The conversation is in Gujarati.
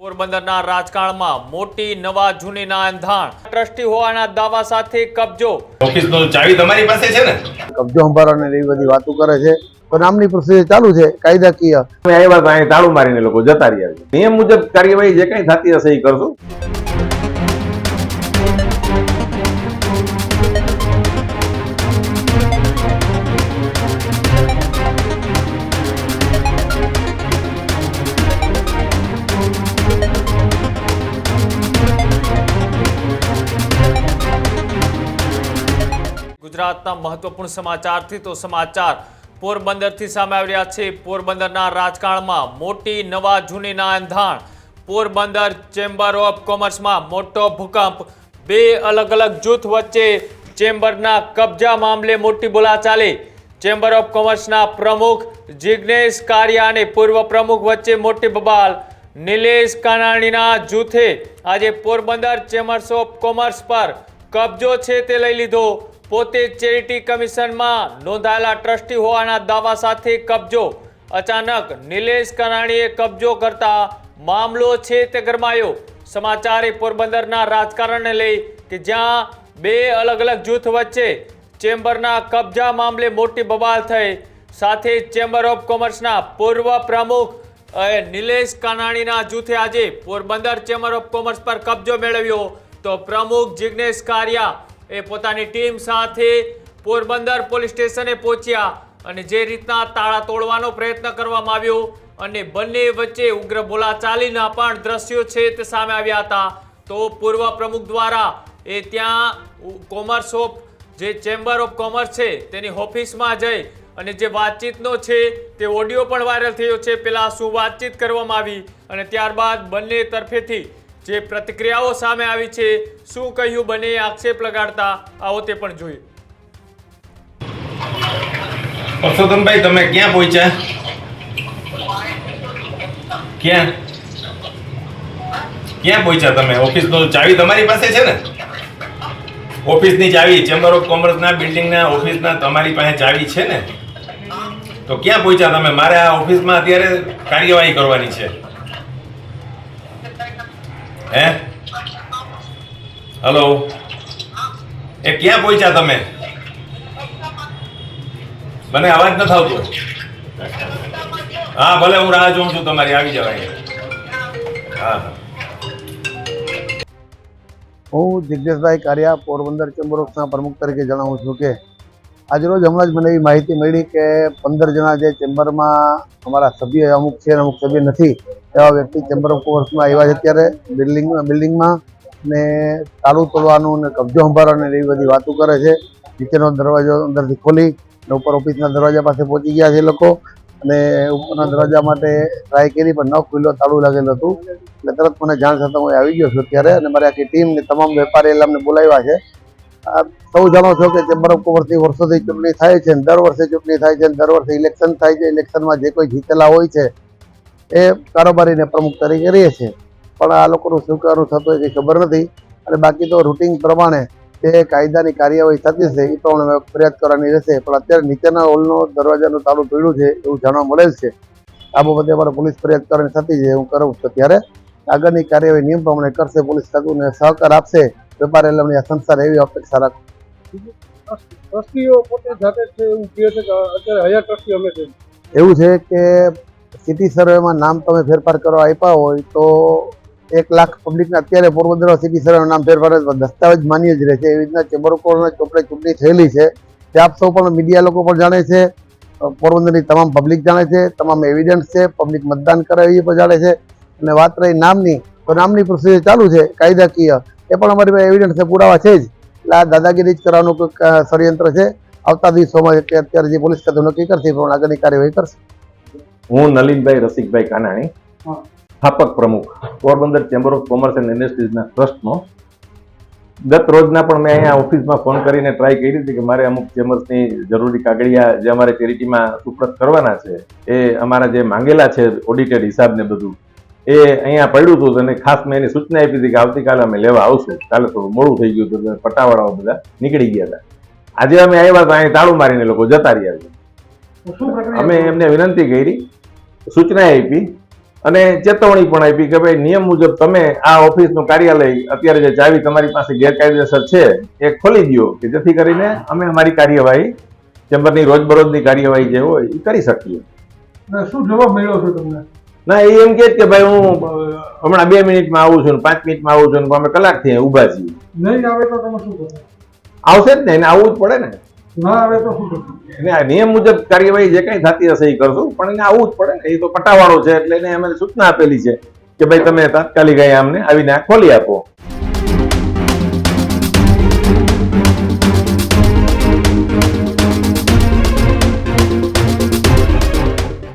પોરબંદરના રાજકારણમાં મોટી નવા જૂનીના એંધાણ ટ્રસ્ટી હોવાના દાવા સાથે કબજો ઓફિસનો ચાવી તમારી પાસે છે ને? કબજો સંભાળવાની એવી બધી વાતો કરે છે તો નામની પ્રોસેસ ચાલુ છે કાયદાકીય. આવ્યા તો અહીં તાળું મારીને લોકો જતા રહ્યા છે. નિયમ મુજબ કાર્યવાહી જે કઈ થતી હશે એ કરશું. ગુજરાતના મહત્વપૂર્ણ સમાચારથી તો સમાચાર પોરબંદરથી સામે આવી રહ્યા છે. પોરબંદરના રાજકારણમાં મોટી નવા જૂનીના એંધાણ. પોરબંદર ચેમ્બર ઓફ કોમર્સમાં મોટો ભૂકંપ. બે અલગ અલગ જૂથ વચ્ચે ચેમ્બરના કબજા મામલે મોટી બોલાચાલી. ચેમ્બર ઓફ કોમર્સના પ્રમુખ જિગ્નેશ કારિયા અને પૂર્વ પ્રમુખ વચ્ચે મોટી બબાલ. નિલેશ કાનાણીના જૂથે આજે પોરબંદર ચેમ્બર ઓફ કોમર્સ પર કબજો છે તે લઈ લીધો. પોતે ચેરિટી કમિશનમાં નોંધાયેલા ટ્રસ્ટી હોવાના દાવા સાથે કબજો. અચાનક નિલેશ કાનાણીએ કબજો કરતા મામલો છે તે ગરમાયો. સમાચારે પોરબંદરના રાજકારણને લઈ કે જ્યાં બે અલગ અલગ જૂથ વચ્ચે ચેમ્બરના કબજા મામલે મોટી બબાલ થઈ. સાથે ચેમ્બર ઓફ કોમર્સના પૂર્વ પ્રમુખ નિલેશ કાનાણીના જૂથે આજે પોરબંદર ચેમ્બર ઓફ કોમર્સ પર કબજો મેળવ્યો. તો પ્રમુખ જિગ્નેશ કારિયા એ પોતાની ટીમ સાથે પોરબંદર પોલીસ સ્ટેશને પહોંચ્યા અને જે રીતના તાળા તોડવાનો પ્રયત્ન કરવામાં આવ્યો અને બંને વચ્ચે ઉગ્ર બોલાચાલીના પણ દ્રશ્યો છે તે સામે આવ્યા હતા. તો પૂર્વ પ્રમુખ દ્વારા એ ત્યાં કોમર્સ ઓફ જે ચેમ્બર ઓફ કોમર્સ છે તેની ઓફિસમાં જઈ અને જે વાતચીતનો છે તે ઓડિયો પણ વાયરલ થયો છે. પહેલાં શું વાતચીત કરવામાં આવી અને ત્યારબાદ બંને તરફેથી જે પ્રતિક્રિયાઓ સામે આવી છે, શું કહ્યું બંને આક્ષેપ લગાડતા, આવો તે પણ જોઈએ. પરસોત્તમભાઈ, તમે ક્યાં પહોંચ્યા? ક્યાં પહોંચ્યા તમે? ઓફિસનો ચાવી તમારી પાસે છે ને? ઓફિસની ચાવી ચેમ્બર ઓફ કોમર્સના બિલ્ડિંગના ઓફિસના તમારી પાસે ચાવી છે ને? તો ક્યાં પહોંચ્યા તમે? મારે આ ઓફિસમાં અત્યારે કાર્યવાહી કરવાની છે. હે હલો, એ ક્યાં પહોંચ્યા તમે? મને અવાજ નથી આવતો. હા ભલે, હું રાહ જોઉં છું તમારી. આવી જવાય. હા હા. હું જિગ્નેશભાઈ કારિયા પોરબંદર ચેમ્બર ઓફના પ્રમુખ તરીકે જણાવું છું કે આજરોજ હમણાં જ મને એવી માહિતી મળી કે 15 જણા જે ચેમ્બરમાં અમારા સભ્ય અમુક છે અમુક સભ્ય નથી એવા વ્યક્તિ ચેમ્બર ઓફ કોમર્સમાં આવ્યા છે. અત્યારે બિલ્ડિંગમાં ને તાળું તોડવાનું ને કબજો સંભાળવાનું એવી બધી વાતો કરે છે. નીચેનો દરવાજો અંદરથી ખોલી ને ઉપર ઓફિસના દરવાજા પાસે પહોંચી ગયા છે લોકો અને ઉપરના દરવાજા માટે ટ્રાય કરી પણ ન ખુલ્યો, તાળું લાગેલું હતું. એટલે તરત મને જાણ થતાં હું આવી ગયો છું અત્યારે અને મારી આખી ટીમ ને તમામ વેપારી એટલે અમને બોલાવ્યા છે. સૌ જાણો છો કે ચેમ્બર ઓફ કોમર્સથી વર્ષોથી ચૂંટણી થાય છે, દર વર્ષે ચૂંટણી થાય છે, દર વર્ષે ઇલેક્શન થાય છે. ઇલેક્શનમાં જે કોઈ જીતેલા હોય છે એ કારોબારીને પ્રમુખ તરીકે રહે છે, પણ આ લોકોનું શું કરવાનું થતું હોય એ ખબર નથી. અને બાકી તો રૂટિન પ્રમાણે જે કાયદાની કાર્યવાહી થતી છે એ પ્રમાણે ફરિયાદ કરવાની રહેશે. પણ અત્યારે નીચેના હોલનો દરવાજાનું તાળું તોડ્યું છે એવું જાણવા મળેલ છે. આ બાબતે અમારે પોલીસ ફરિયાદ કરવાની થતી છે. હું કરું છું ત્યારે આગળની કાર્યવાહી નિયમ પ્રમાણે કરશે. પોલીસ તત્વોને સહકાર આપશે. વેપાર એટલે આ સંસ્થાને એવી અપેક્ષા રાખો. ટ્રસ્ટીઓ પોતે જાતે છે એવું કહે છે કે અત્યારે હયા ટ્રસ્ટી અમે છે. એવું છે કે સિટી સર્વેમાં નામ તમે ફેરફાર કરવા આપ્યા હોય તો 1 લાખ પબ્લિકના અત્યારે પોરબંદરમાં સિટી સર્વેનું નામ ફેરફાર દસ્તાવેજ માન્ય જ રહે છે. એવી રીતના ચેમ્બર ઓફ કોમર્સના ચોપડે ચૂંટણી થયેલી છે તે આપ સૌ પણ મીડિયા લોકો પણ જાણે છે, પોરબંદરની તમામ પબ્લિક જાણે છે, તમામ એવિડન્સ છે, પબ્લિક મતદાન કરે એ પણ જાણે છે. અને વાત રહી નામની, તો નામની પ્રોસેસ ચાલુ છે કાયદાકીય, એ પણ અમારી પાસે એવિડન્સ છે, પુરાવા છે જ. એટલે આ દાદાગીરી જ કરવાનું કોઈક ષડયંત્ર છે. આવતા દિવસોમાં કે અત્યારે જે પોલીસ ખાતું નક્કી કરશે પણ આગળની કાર્યવાહી કરશે. હું નલિનભાઈ રસિકભાઈ કાનાણી, સ્થાપક પ્રમુખ Porbandar chamber of commerce and ઇન્ડસ્ટ્રીઝના ટ્રસ્ટનો. ગત રોજના પણ મેં અહીંયા ઓફિસમાં ફોન કરીને ટ્રાય કરી હતી કે મારે અમુક ચેમ્બર્સની જરૂરી કાગળિયા જે અમારે ચેરિટીમાં સુપ્રત કરવાના છે એ અમારા જે માંગેલા છે ઓડિટેડ હિસાબ ને બધું એ અહીંયા પડ્યું હતું. અને ખાસ મેં એની સૂચના આપી હતી કે આવતીકાલે અમે લેવા આવશું. કાલે થોડું મોડું થઈ ગયું હતું, પટાવાળાઓ બધા નીકળી ગયા હતા. આજે અમે આવ્યા તો અહીં તાળું મારીને લોકો જતા રહ્યા છે. અમે એમને વિનંતી કરી, સૂચના આપી અને ચેતવણી પણ આપી કે ભાઈ નિયમ મુજબ તમે આ ઓફિસનું કાર્યાલય અત્યારે જે ચાવી તમારી પાસે ગેરકાયદેસર છે એ ખોલી દો કે જેથી કરીને અમે અમારી કાર્યવાહી ચેમ્બરની રોજબરોજની કાર્યવાહી જે હોય એ કરી શકીએ. અને શું જવાબ મળ્યો છે તમને? ના એ એમ કે ભાઈ હું હમણાં 2 મિનિટમાં આવું છું ને 5 મિનિટમાં આવું છું ને અમે કલાકથી ઊભા છીએ. નહીં આવે તો તમે શું કરો? આવશે જ ને, એને આવવું જ પડે ને. ના આવે તો શું કરો? એને આ નિયમ મુજબ કાર્યવાહી જે કઈ થતી હશે એ કરશું, પણ એને આવવું જ પડે ને. એ તો પટાવાળો છે એટલે એને અમે સૂચના આપેલી છે કે ભાઈ તમે તાત્કાલિક અહીંયા અમને આવીને આ ખોલી આપો.